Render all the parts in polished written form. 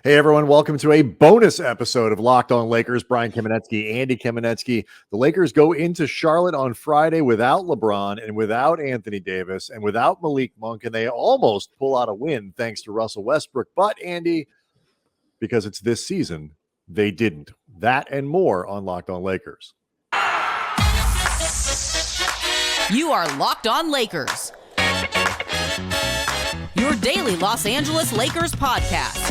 Hey, everyone. Welcome to a bonus episode of Locked On Lakers. Brian Kamenetsky, Andy Kamenetsky. The Lakers go into Charlotte on Friday without LeBron and without Anthony Davis and without Malik Monk, and they almost pull out a win thanks to Russell Westbrook. But, Andy, because it's this season, they didn't. That and more on Locked On Lakers. You are Locked On Lakers, your daily Los Angeles Lakers podcast.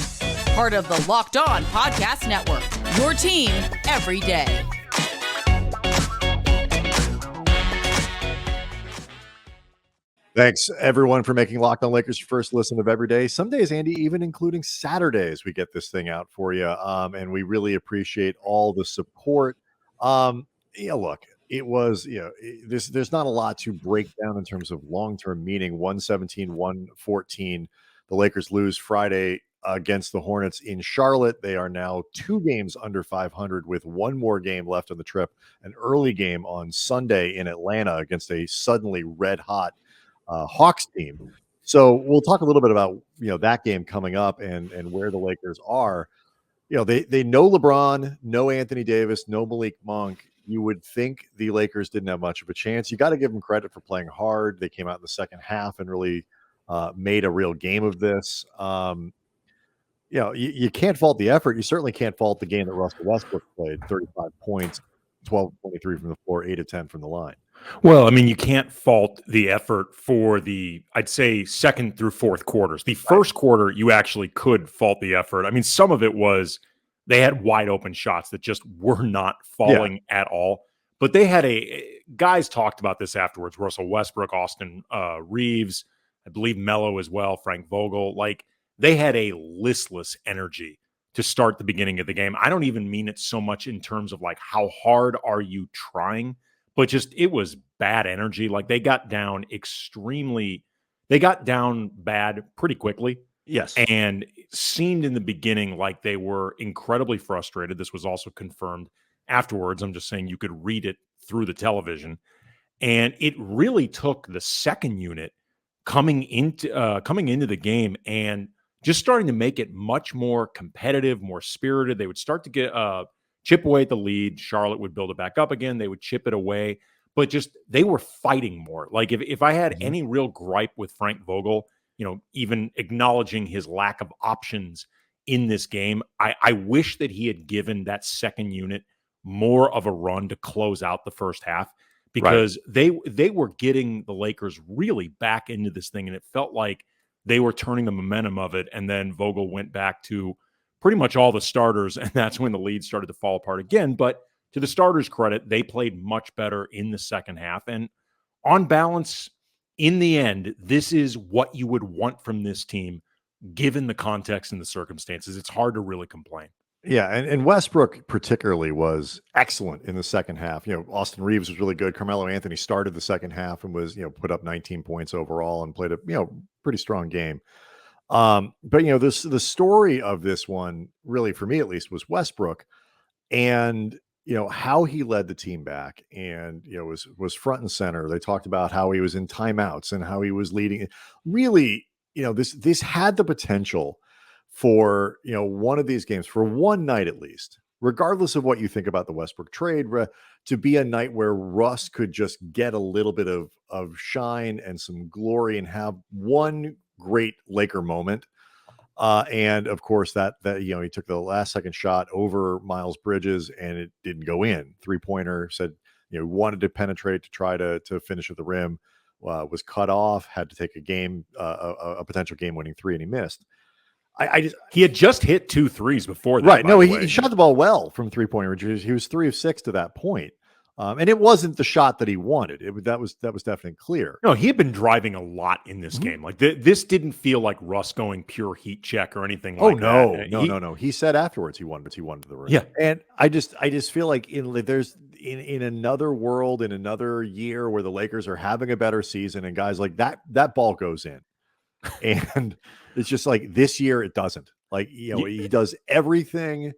Part of the Locked On Podcast Network, your team every day. Thanks, everyone, for making Locked On Lakers your first listen of every day. Some days, Andy, even including Saturdays, we get this thing out for you, and we really appreciate all the support. Look, it was, there's not a lot to break down in terms of long-term meaning. 117-114. The Lakers lose Friday against the Hornets in Charlotte. They are now 2 games under 500 with one more game left on the trip, an early game on Sunday in Atlanta against a suddenly red-hot Hawks team. So we'll talk a little bit about, that game coming up and where the Lakers are. They know LeBron, no Anthony Davis, no Malik Monk. You would think the Lakers didn't have much of a chance. You got to give them credit for playing hard. They came out in the second half and really made a real game of this. You can't fault the effort. You certainly can't fault the game that Russell Westbrook played. 35 points, 12-23 from the floor, 8 of 10 from the line. Well, I mean, you can't fault the effort for I'd say, second through fourth quarters. The first quarter, you actually could fault the effort. I mean, some of it was they had wide open shots that just were not falling at all. But they had guys talked about this afterwards. Russell Westbrook, Austin Reaves, I believe Melo as well, Frank Vogel. Like, they had a listless energy to start the beginning of the game. I don't even mean it so much in terms of like how hard are you trying, but just it was bad energy. Like they got down bad pretty quickly. Yes. And it seemed in the beginning like they were incredibly frustrated. This was also confirmed afterwards. I'm just saying you could read it through the television. And it really took the second unit coming into the game and just starting to make it much more competitive, more spirited. They would start to get chip away at the lead. Charlotte would build it back up again. They would chip it away, but just they were fighting more. Like if I had any real gripe with Frank Vogel, even acknowledging his lack of options in this game, I wish that he had given that second unit more of a run to close out the first half, because they were getting the Lakers really back into this thing, and it felt like they were turning the momentum of it, and then Vogel went back to pretty much all the starters, and that's when the lead started to fall apart again. But to the starters' credit, they played much better in the second half. And on balance, in the end, this is what you would want from this team, given the context and the circumstances. It's hard to really complain. Yeah, and Westbrook particularly was excellent in the second half. Austin Reaves was really good. Carmelo Anthony started the second half and was, put up 19 points overall and played a, pretty strong game. But the story of this one, really for me at least, was Westbrook and how he led the team back and was front and center. They talked about how he was in timeouts and how he was leading. Really, this had the potential for one of these games, for one night at least, regardless of what you think about the Westbrook trade, to be a night where Russ could just get a little bit of shine and some glory and have one great Laker moment. And of course that he took the last second shot over Miles Bridges and it didn't go in. 3-pointer, said wanted to penetrate to try to finish at the rim, was cut off, had to take a potential game-winning 3, and he missed. He had just hit 2 threes before that. Right. No, he shot the ball well from 3-point range. He was 3 of 6 to that point. And it wasn't the shot that he wanted. That was definitely clear. No, he had been driving a lot in this game. Like this didn't feel like Russ going pure heat check or anything like that. No. He said afterwards he wanted to the rim. Yeah. And I just feel like in another world, in another year where the Lakers are having a better season and guys like that ball goes in. And it's just like this year it doesn't. Like, he does everything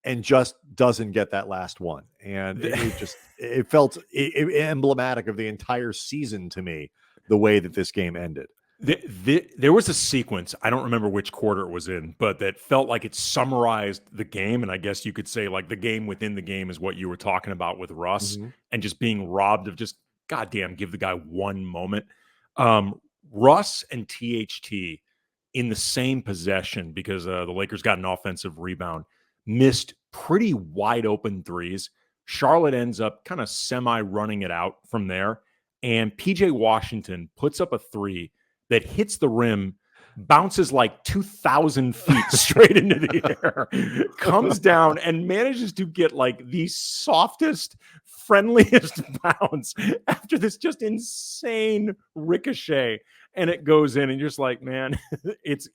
and just doesn't get that last one. And it felt emblematic of the entire season to me, the way that this game ended. There was a sequence, I don't remember which quarter it was in, but that felt like it summarized the game. And I guess you could say like the game within the game is what you were talking about with Russ Mm-hmm. and just being robbed of just, goddamn, give the guy one moment. Russ and THT in the same possession because the Lakers got an offensive rebound, missed pretty wide open threes. Charlotte ends up kind of semi running it out from there. And PJ Washington puts up a three that hits the rim, bounces like 2,000 feet straight into the air, comes down and manages to get like the softest, friendliest bounce after this just insane ricochet. And it goes in, and you're just like, man, it's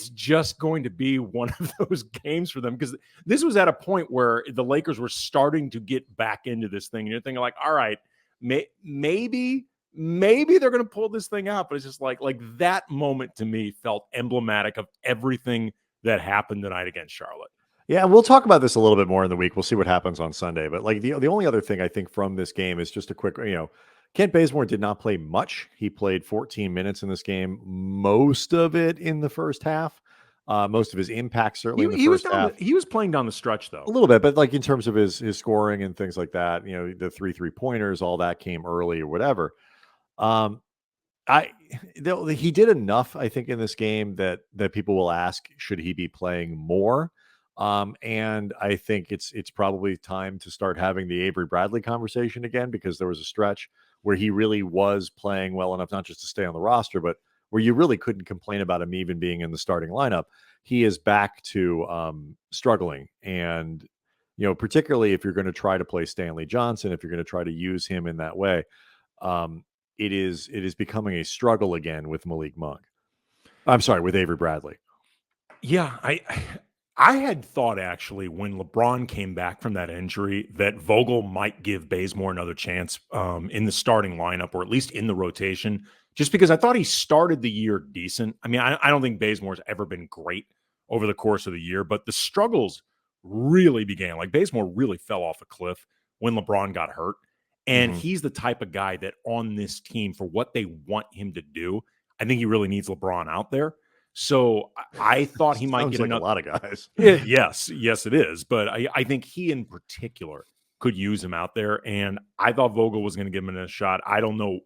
just going to be one of those games for them, because this was at a point where the Lakers were starting to get back into this thing. And you're thinking like, all right, maybe they're going to pull this thing out. But it's just like that moment to me felt emblematic of everything that happened tonight against Charlotte. Yeah, we'll talk about this a little bit more in the week. We'll see what happens on Sunday. But like the only other thing I think from this game is just a quick, Kent Bazemore did not play much. He played 14 minutes in this game, most of it in the first half. Most of his impact certainly in the first half. He was playing down the stretch though. A little bit, but like in terms of his scoring and things like that, the 3-3-pointers, all that came early or whatever. He did enough, I think, in this game that people will ask, should he be playing more? And I think it's probably time to start having the Avery Bradley conversation again, because there was a stretch where he really was playing well enough, not just to stay on the roster, but where you really couldn't complain about him even being in the starting lineup. He is back to struggling. And, particularly if you're going to try to play Stanley Johnson, if you're going to try to use him in that way, it is becoming a struggle again with Malik Monk. I'm sorry, with Avery Bradley. Yeah, I had thought actually when LeBron came back from that injury that Vogel might give Bazemore another chance in the starting lineup, or at least in the rotation, just because I thought he started the year decent. I mean, I don't think Bazemore's ever been great over the course of the year, but the struggles really began. Like Bazemore really fell off a cliff when LeBron got hurt. And he's the type of guy that on this team, for what they want him to do, I think he really needs LeBron out there. So I thought he might get like a lot of guys. Yes, it is. But I think he in particular could use him out there. And I thought Vogel was going to give him a shot. I don't know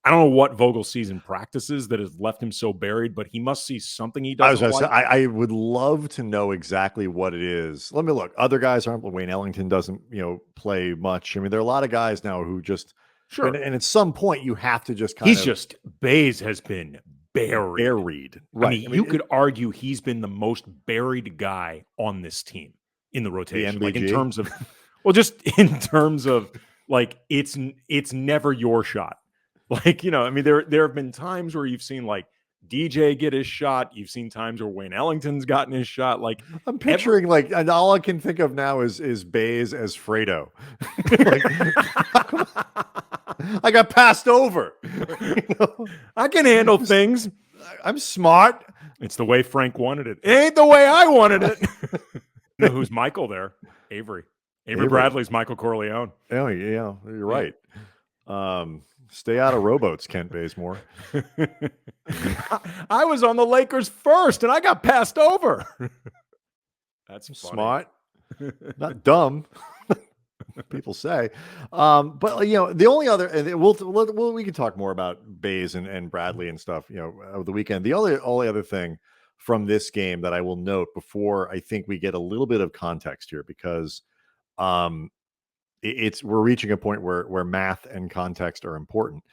what Vogel sees in practices that has left him so buried, but he must see something he doesn't. I would love to know exactly what it is. Let me look. Other guys aren't. Wayne Ellington doesn't, play much. I mean, there are a lot of guys now who just sure. And at some point, you have to just Baze has been buried. Right. I mean, you could argue he's been the most buried guy on this team in the rotation. The like in terms of, just in terms of like, it's never your shot. Like, I mean, there have been times where you've seen like DJ get his shot. You've seen times where Wayne Ellington's gotten his shot. Like I'm picturing and all I can think of now is Baze as Fredo. I got passed over. I can handle things. I'm smart. It's the way Frank wanted it. It ain't the way I wanted it. You know who's Michael there? Avery Bradley's Michael Corleone. Oh yeah, you're right. Stay out of rowboats, Kent Bazemore. I was on the Lakers first, and I got passed over. That's funny. Smart, not dumb. People say, but the only other, and we can talk more about Baze and Bradley and stuff, over the weekend. The only other thing from this game that I will note before I think we get a little bit of context here, because we're reaching a point where math and context are important.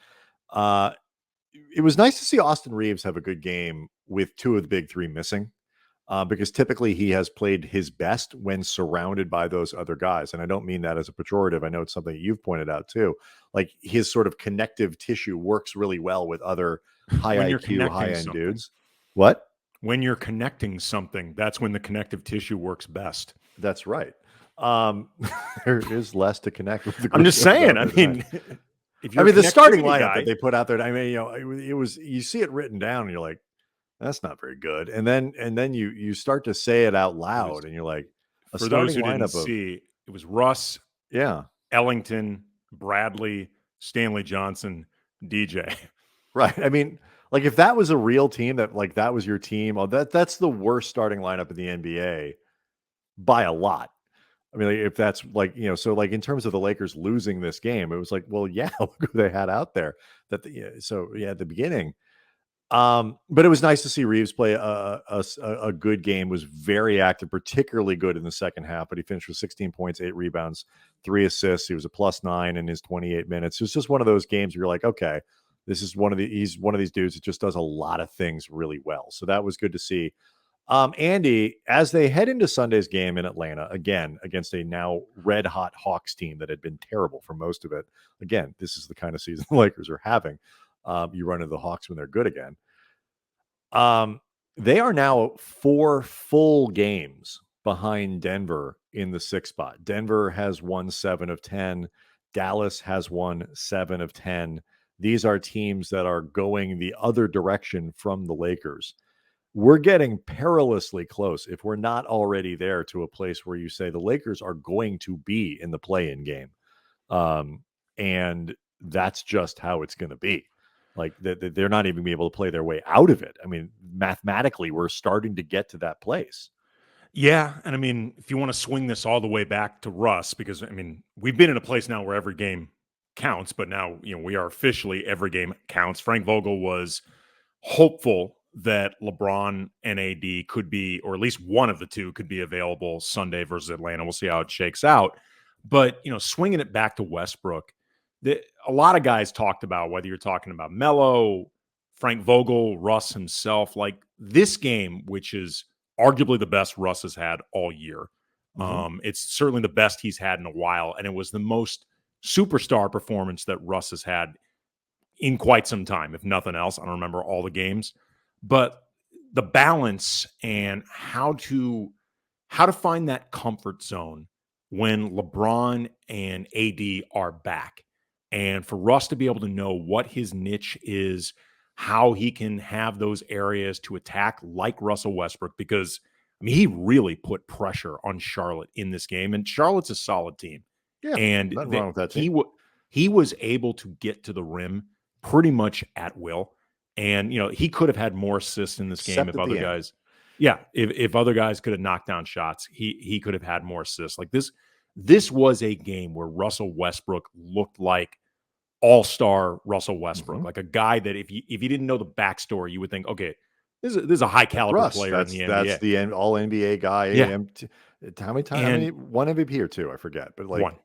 It was nice to see Austin Reaves have a good game with two of the big three missing, because typically he has played his best when surrounded by those other guys. And I don't mean that as a pejorative. I know it's something you've pointed out too. Like his sort of connective tissue works really well with other high IQ, high end dudes. What? When you're connecting something, that's when the connective tissue works best. That's right. There is less to connect with. I'm just saying. I mean, the starting lineup that they put out there. I mean, it was, you see it written down, and you're like, that's not very good. And then you start to say it out loud, and you're like, for those who didn't see, it was Russ, Ellington, Bradley, Stanley Johnson, DJ. Right. I mean, Like if that was a real team that was your team, that's the worst starting lineup in the NBA by a lot. I mean, like, if that's so like in terms of the Lakers losing this game, it was like, well, yeah, look who they had out there. At the beginning. But it was nice to see Reaves play a good game, was very active, particularly good in the second half, but he finished with 16 points, 8 rebounds, 3 assists. He was a +9 in his 28 minutes. It was just one of those games where you're like, okay, he's one of these dudes that just does a lot of things really well. So that was good to see. Andy, as they head into Sunday's game in Atlanta, again, against a now red hot Hawks team that had been terrible for most of it. Again, this is the kind of season the Lakers are having. You run into the Hawks when they're good again. They are now 4 full games behind Denver in the 6th spot. Denver has won 7 of 10. Dallas has won 7 of 10. These are teams that are going the other direction from the Lakers. We're getting perilously close, if we're not already there, to a place where you say the Lakers are going to be in the play-in game. And that's just how it's going to be. Like they're not even be able to play their way out of it. I mean, mathematically, we're starting to get to that place. Yeah, and I mean, if you want to swing this all the way back to Russ, because I mean, we've been in a place now where every game counts, but now we are officially every game counts. Frank Vogel was hopeful that LeBron and AD could be, or at least one of the two could be available Sunday versus Atlanta. We'll see how it shakes out. But swinging it back to Westbrook. A lot of guys talked about, whether you're talking about Melo, Frank Vogel, Russ himself, like this game, which is arguably the best Russ has had all year. Mm-hmm. It's certainly the best he's had in a while, and it was the most superstar performance that Russ has had in quite some time, if nothing else. I don't remember all the games, but the balance and how to find that comfort zone when LeBron and AD are back. And for Russ to be able to know what his niche is, how he can have those areas to attack like Russell Westbrook, because, I mean, he really put pressure on Charlotte in this game. And Charlotte's a solid team. Yeah, and nothing wrong with that team. He was able to get to the rim pretty much at will. And, he could have had more assists in this game if other guys. Yeah, if other guys could have knocked down shots, he could have had more assists. Like this was a game where Russell Westbrook looked like all-star Russell Westbrook, like a guy that if you didn't know the backstory, you would think, okay, this is a high-caliber player in the NBA. That's the all-NBA guy. Yeah. How many times? One MVP or two? I forget. But one.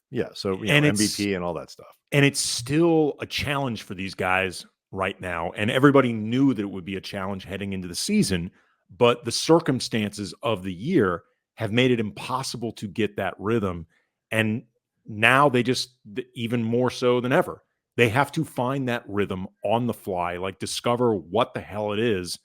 Yeah, so MVP and all that stuff. And it's still a challenge for these guys right now, and everybody knew that it would be a challenge heading into the season, but the circumstances of the year have made it impossible to get that rhythm, and now they just, even more so than ever, they have to find that rhythm on the fly, like discover what the hell it is,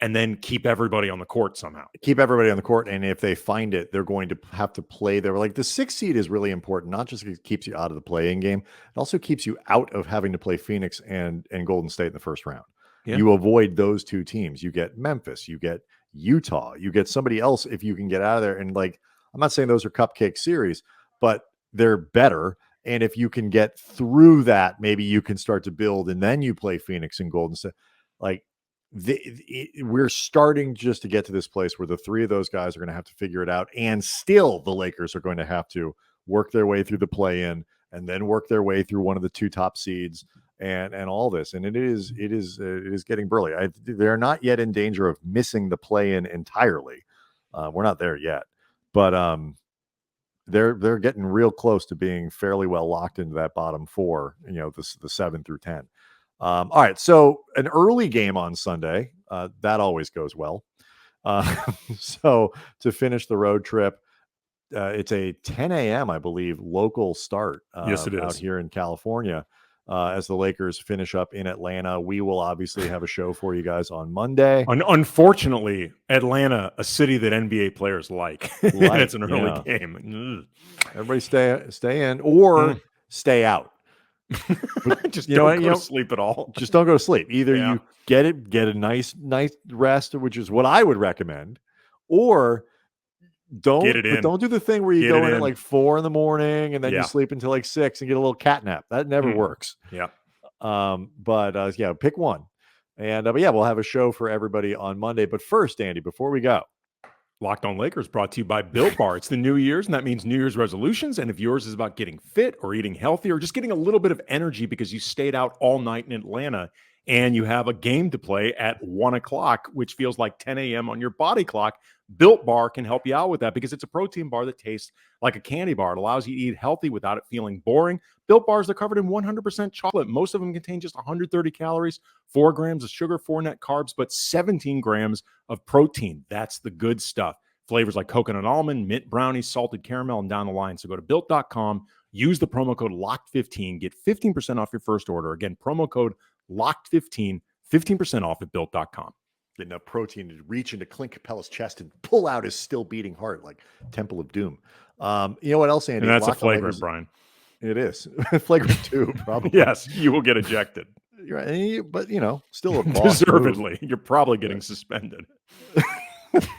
and then keep everybody on the court somehow. Keep everybody on the court, and if they find it, they're going to have to play there. Like the 6th seed is really important, not just because it keeps you out of the play-in game, it also keeps you out of having to play Phoenix and Golden State in the first round. Yeah. You avoid those two teams. You get Memphis, you get Utah, you get somebody else if you can get out of there. And like, I'm not saying those are cupcake series, but they're better. And if you can get through that, maybe you can start to build, and then you play Phoenix and Golden State. Like we're starting just to get to this place where the 3 of those guys are going to have to figure it out. And still the Lakers are going to have to work their way through the play-in and then work their way through one of the 2 top seeds and all this. And it is getting burly. They're not yet in danger of missing the play-in entirely. We're not there yet, but they're getting real close to being fairly well locked into that bottom 4, the 7 through 10. All right. So an early game on Sunday, that always goes well. So to finish the road trip, it's a 10 a.m., I believe, local start. Yes, it is. Out here in California. As the Lakers finish up in Atlanta. We will obviously have a show for you guys on Monday. Unfortunately, Atlanta, a city that NBA players like. It's an early game. Everybody stay in or stay out. Just don't go to sleep at all. Just don't go to sleep. Either you get a nice rest, which is what I would recommend, or don't get it in. Don't do the thing where you go in at like 4 a.m. and then you sleep until like 6 and get a little cat nap. That never works. Yeah. But pick one. And but yeah, we'll have a show for everybody on Monday. But first, Andy, before we go, Locked On Lakers brought to you by Built Bar. It's the New Year's, and that means New Year's resolutions. And if yours is about getting fit or eating healthy or just getting a little bit of energy because you stayed out all night in Atlanta and you have a game to play at 1 o'clock, which feels like 10 a.m. on your body clock, Built Bar can help you out with that because it's a protein bar that tastes like a candy bar. It allows you to eat healthy without it feeling boring. Built Bars are covered in 100% chocolate. Most of them contain just 130 calories, 4 grams of sugar, 4 net carbs, but 17 grams of protein. That's the good stuff. Flavors like coconut almond, mint brownie, salted caramel, and down the line. So go to built.com, use the promo code LOCKED15, get 15% off your first order. Again, promo code LOCKED15, 15% off at built.com. Enough protein to reach into Clint Capella's chest and pull out his still beating heart like Temple of Doom. You know what else, Andy? And that's a Locked On flagrant, Lakers- Brian. It is. Flagrant 2, probably. Yes, you will get ejected. You're right. But, still a boss Deservedly. move. You're probably getting suspended.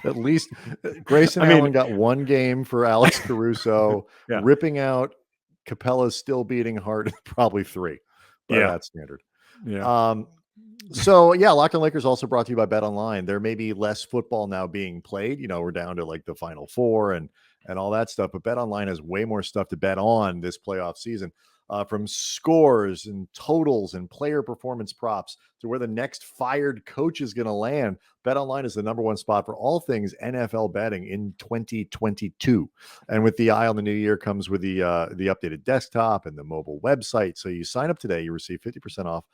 At least Grayson Allen got 1 game for Alex Caruso. Yeah. Ripping out Capella's still beating heart, probably 3. By that standard. Yeah. So yeah, Locked On Lakers also brought to you by Bet Online. There may be less football now being played. We're down to like the Final Four and all that stuff. But Bet Online has way more stuff to bet on this playoff season, from scores and totals and player performance props to where the next fired coach is going to land. Bet Online is the #1 spot for all things NFL betting in 2022. And with the eye on the new year comes with the updated desktop and the mobile website. So you sign up today, you receive 50% off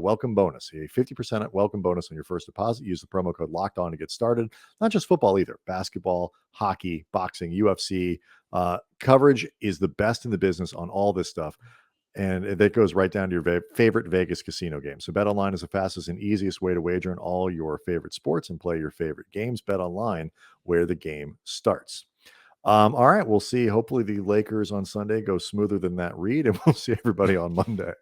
welcome bonus. A 50% welcome bonus on your first deposit. Use the promo code Locked On to get started. Not just football either. Basketball, hockey, boxing, UFC. Coverage is the best in the business on all this stuff. And that goes right down to your favorite Vegas casino game. So BetOnline is the fastest and easiest way to wager on all your favorite sports and play your favorite games. BetOnline, where the game starts. All right, we'll see. Hopefully the Lakers on Sunday go smoother than that read, and we'll see everybody on Monday.